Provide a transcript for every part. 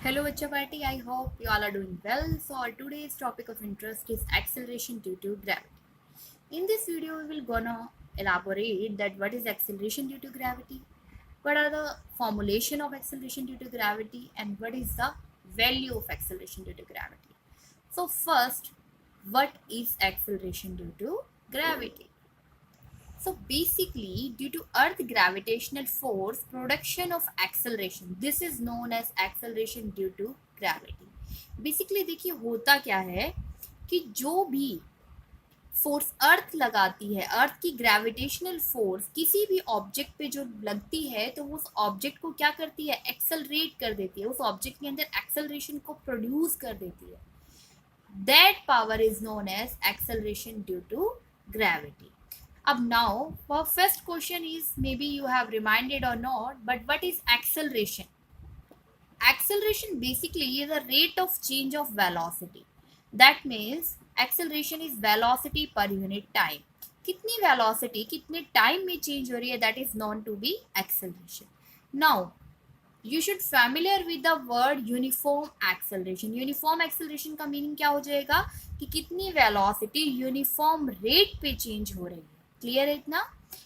Hello Vachapati, I hope you all are doing well. So our today's topic of interest is acceleration due to gravity. In this video, we will gonna elaborate that what is acceleration due to gravity, what are the formulation of acceleration due to gravity, and what is the value of acceleration due to gravity. So first, what is acceleration due to gravity? So basically, due to Earth gravitational force, production of acceleration. This is known as acceleration due to gravity. Basically देखिए होता क्या है कि जो भी force अर्थ लगाती है, अर्थ की ग्रेविटेशनल फोर्स किसी भी ऑब्जेक्ट पे जो लगती है तो वो उस ऑब्जेक्ट को क्या करती है, एक्सेलरेट कर देती है, उस ऑब्जेक्ट के अंदर एक्सेलरेशन को प्रोड्यूस कर देती है. That power is known as acceleration due to gravity. Up now, our first question is, maybe you have reminded or not, but what is acceleration? Acceleration basically is a rate of change of velocity. That means acceleration is velocity per unit time. कितनी velocity कितने time में change हो रही है, that is known to be acceleration. Now, you should familiar with the word uniform acceleration. Uniform acceleration का meaning क्या हो जाएगा कि कितनी velocity uniform rate पे change हो रही है. क्लियर है इतना?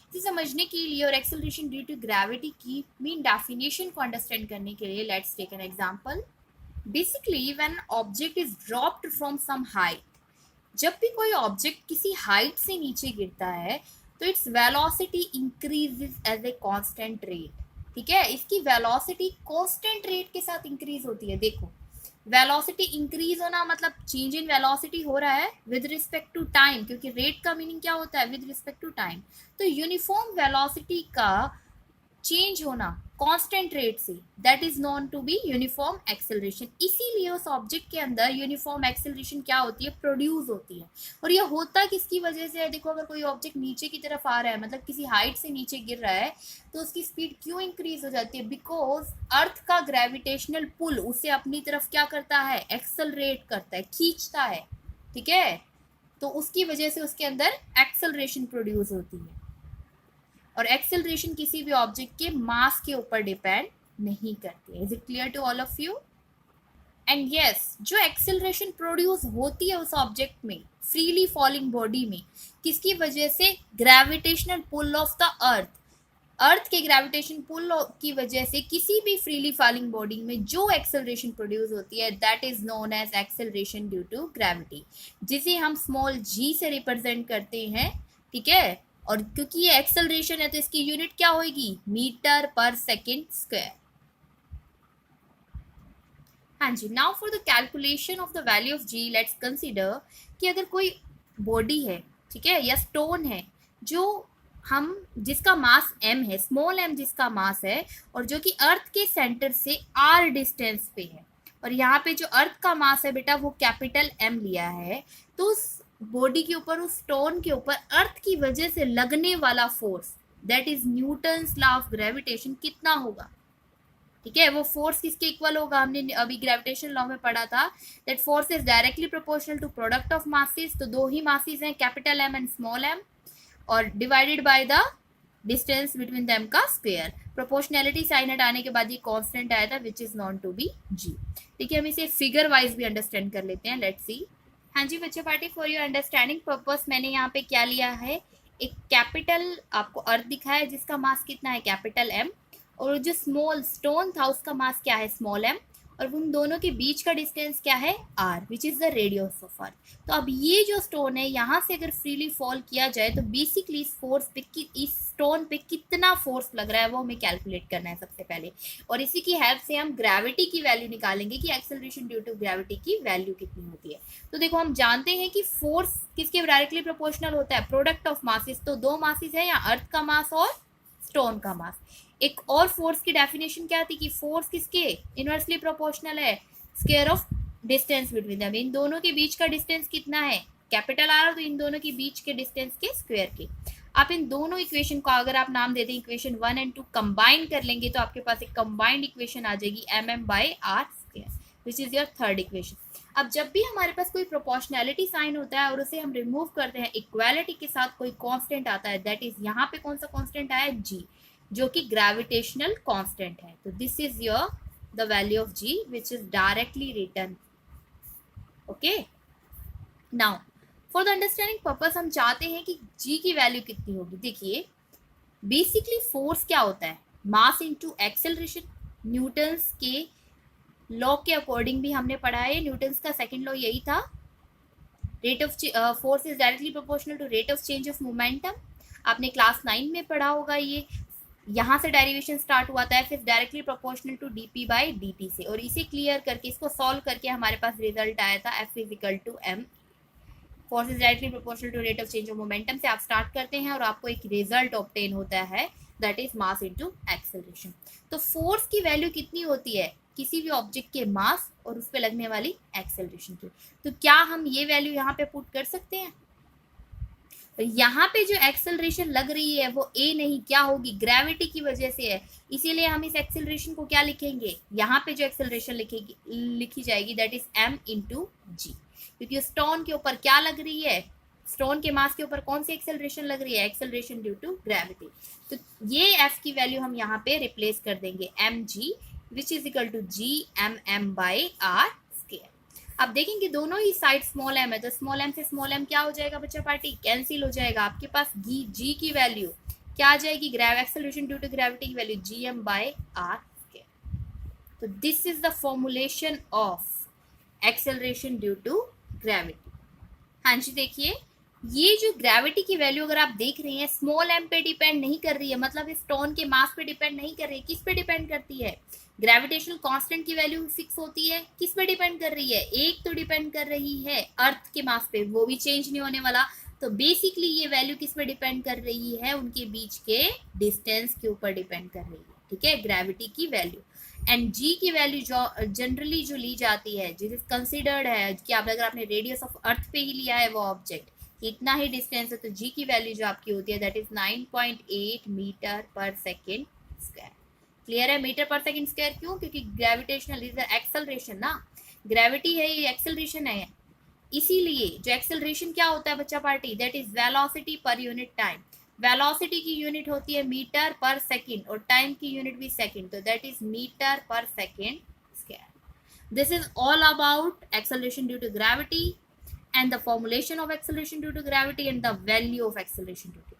इसे समझने के लिए और एक्सेलरेशन ड्यू टू ग्रेविटी की मेन डेफिनेशन को अंडरस्टैंड करने के लिए let's take an example. Basically when object is dropped from some height, जब भी कोई ऑब्जेक्ट किसी हाइट से नीचे गिरता है तो its velocity increases as a constant rate. ठीक है, इसकी वेलोसिटी कांस्टेंट रेट के साथ इंक्रीज होती है. देखो, वेलोसिटी इंक्रीज होना मतलब चेंज इन वेलोसिटी हो रहा है विद रिस्पेक्ट टू टाइम, क्योंकि रेट का मीनिंग क्या होता है, विद रिस्पेक्ट टू टाइम. तो यूनिफॉर्म वेलोसिटी का चेंज होना कांस्टेंट रेट से, that is known to be uniform acceleration. इसीलिए उस ऑब्जेक्ट के अंदर यूनिफॉर्म एक्सेलरेशन क्या होती है, प्रोड्यूस होती है. और ये होता किसकी वजह से है? देखो, अगर कोई ऑब्जेक्ट नीचे की तरफ आ रहा है, मतलब किसी हाइट से नीचे गिर रहा है, तो उसकी स्पीड क्यों इंक्रीज हो जाती है? बिकॉज अर्थ का ग्रेविटेशनल पुल उसे अपनी तरफ क्या करता है, एक्सेलरेट करता है, खींचता है. ठीक है, तो उसकी वजह से उसके अंदर एक्सेलरेशन प्रोड्यूस होती है. और एक्सेलरेशन किसी भी ऑब्जेक्ट के मास के ऊपर डिपेंड नहीं करती है. Is it clear to all of you? And yes, जो एक्सेलरेशन प्रोड्यूस होती है उस ऑब्जेक्ट में, फ्रीली फॉलिंग बॉडी में, किसकी वजह से? Gravitational pull of the earth. Earth के ग्रेविटेशन पुल की वजह से किसी भी फ्रीली फॉलिंग बॉडी में जो एक्सेलरेशन प्रोड्यूस होती है, that is known as acceleration due to gravity, जिसे हम स्मॉल जी से रिप्रेजेंट करते हैं. ठीक है, और क्योंकि ये एक्सेलरेशन है तो इसकी यूनिट क्या होगी, मीटर पर सेकेंड स्क्वायर. हाँ जी. Now for the calculation of the value of g, let's consider कि अगर कोई बॉडी है, ठीक है, या स्टोन है, जो हम जिसका मास m है, स्मॉल m जिसका मास है, और जो कि अर्थ के सेंटर से r डिस्टेंस पे है, और यहाँ पे जो अर्थ का मास है बेटा वो कैपिटल m लिया है, तो उस बॉडी के ऊपर, उस स्टोन के ऊपर अर्थ की वजह से लगने वाला force, that is Newton's law of gravitation, कितना होगा? ठीक है, वो फोर्स किसके इक्वल होगा? हमने अभी ग्रेविटेशन लॉ में पढ़ा था that force is directly proportional to product of masses. तो दो ही मासेस हैं, capital M and small m, और divided by the distance between them का स्क्वायर. प्रोपोर्शनैलिटी साइन हटाने के बाद ये कांस्टेंट आया था which is known to be g. ठीक है, हम इसे फिगर वाइज भी अंडरस्टैंड कर लेते हैं. Let's see. हाँ जी बच्चों party, for your understanding purpose मैंने यहाँ पे क्या लिया है, एक कैपिटल आपको अर्थ दिखा है जिसका मास कितना है, कैपिटल M, और जो स्मॉल स्टोन था उसका मास क्या है, स्मॉल m, और उन दोनों के बीच का डिस्टेंस क्या है, r, which is the radius of earth. तो अब ये जो स्टोन है, यहाँ से अगर फ्रीली फॉल किया जाए तो बेसिकली इस फोर्स पे, इस स्टोन पे कितना फोर्स लग रहा है वो हमें कैलकुलेट करना है सबसे पहले, और इसी की हेल्प से हम ग्रेविटी की वैल्यू निकालेंगे कि एक्सेलरेशन ड्यू टू ग्रेविटी की वैल्यू कितनी होती है. तो देखो, हम जानते हैं कि फोर्स किसके डायरेक्टली प्रोपोर्शनल होता है, प्रोडक्ट ऑफ मासेस. तो दो मासेस है, या अर्थ का मास और स्टोन का मास. एक और फोर्स की डेफिनेशन क्या थी कि फोर्स किसके इनवर्सली प्रोपोर्शनल है, square of distance between them. इन दोनों के बीच का डिस्टेंस कितना है, कैपिटल R, तो इन दोनों के बीच के डिस्टेंस के स्क्वायर के. आप इन दोनों इक्वेशन को अगर आप नाम देते हैं इक्वेशन 1 एंड 2 कंबाइन कर लेंगे तो आपके पास एक कंबाइंड इक्वेशन आ जाएगी mm/r square, which is your third equation. अब जब भी हमारे पास कोई प्रोपोर्शनैलिटी साइन होता है और उसे हम रिमूव करते हैं, इक्वालिटी के साथ कोई कांस्टेंट आता है, दैट इज यहाँ पे कौन सा कांस्टेंट आया, g, जो कि ग्रेविटेशनल कांस्टेंट है. तो this is your the value of g which is directly written. Okay, now for the understanding purpose हम चाहते हैं कि g की वैल्यू कितनी होगी. देखिए बेसिकली फोर्स क्या होता है, मास इनटू एक्सेलरेशन. न्यूटन्स के लॉ के अकॉर्डिंग भी हमने पढ़ा है, न्यूटन्स का सेकंड लॉ यही था, rate of force is directly proportional to rate of change of momentum. आपने क्लास 9 में पढ़ा होगा ये. यहाँ से डेरिवेशन स्टार्ट हुआ था, फिर directly proportional to dp by dt से, और इसे क्लियर करके इसको सॉल्व करके हमारे पास रिजल्ट आया था F is equal to m. Force is directly proportional to rate of change of momentum से आप स्टार्ट करते हैं और आपको एक रिजल्ट ऑब्टेन होता है, that is mass into acceleration. तो फोर्स की वैल्यू कितनी होती है, किसी भी ऑब्जेक्ट के मास और उस पर लगने वाली एक्सेलरेशन की. तो क्या हम ये वैल्यू यहाँ पे पुट कर सकते हैं. तो यहाँ पे जो एक्सेलरेशन लग रही है वो ए नहीं, क्या होगी, ग्रेविटी की वजह से है. इसीलिए हम इस एक्सेलरेशन को क्या लिखेंगे, यहाँ पे जो एक्सेलरेशन लिखी जाएगी दैट इज m इंटू जी, क्योंकि स्टोन के ऊपर क्या लग रही है, स्टोन के मास के ऊपर कौन सी एक्सेलरेशन लग रही है, एक्सेलरेशन ड्यू टू ग्रेविटी. तो ये f की वैल्यू हम यहाँ पे रिप्लेस कर देंगे mg which is equal to G M M by are square. अब देखेंगे दोनों ही साइड स्मॉल m है, तो स्मॉल m से स्मॉल m क्या हो जाएगा बच्चा पार्टी, कैंसिल हो जाएगा. आपके पास g की वैल्यू क्या आ जाएगी, एक्सेलरेशन ड्यू टू ग्रेविटी की value G M by are square. तो this is the formulation of acceleration due to gravity. हाँ जी, देखिए ये जो ग्रेविटी की वैल्यू अगर आप देख रहे हैं स्मॉल m पे डिपेंड नहीं कर रही है, मतलब इस स्टोन के मास पे डिपेंड नहीं कर रही है. किस पे डिपेंड करती है, ग्रेविटेशनल कांस्टेंट की वैल्यू फिक्स होती है, किस पे डिपेंड कर रही है, एक तो डिपेंड कर रही है अर्थ के मास पे, वो भी चेंज नहीं होने वाला. तो बेसिकली ये वैल्यू किस पे डिपेंड कर रही है, उनके बीच के डिस्टेंस के ऊपर डिपेंड कर रही है. ठीक है, ग्रेविटी की वैल्यू. एंड जी की वैल्यू जो जनरली जो ली जाती है, जिस कंसिडर्ड है कि आप अगर आपने रेडियस ऑफ अर्थ पे ही लिया है वो ऑब्जेक्ट, इतना ही डिस्टेंस है, तो जी की वैल्यू जो आपकी होती है that is 9.8 metre per second square. Clear है, मीटर पर सेकेंड स्क्वायर क्यों, क्योंकि ग्रेविटेशनल इज एक्सेलरेशन ना, ग्रेविटी है ये एक्सेलरेशन है, इसीलिए जो एक्सेलरेशन क्या होता है बच्चा party, that is velocity per unit time. Velocity की यूनिट होती है मीटर पर सेकेंड और टाइम की यूनिट भी सेकेंड, तो that is metre per second square. This is all about acceleration due to gravity and the formulation of acceleration due to gravity and the value of acceleration due to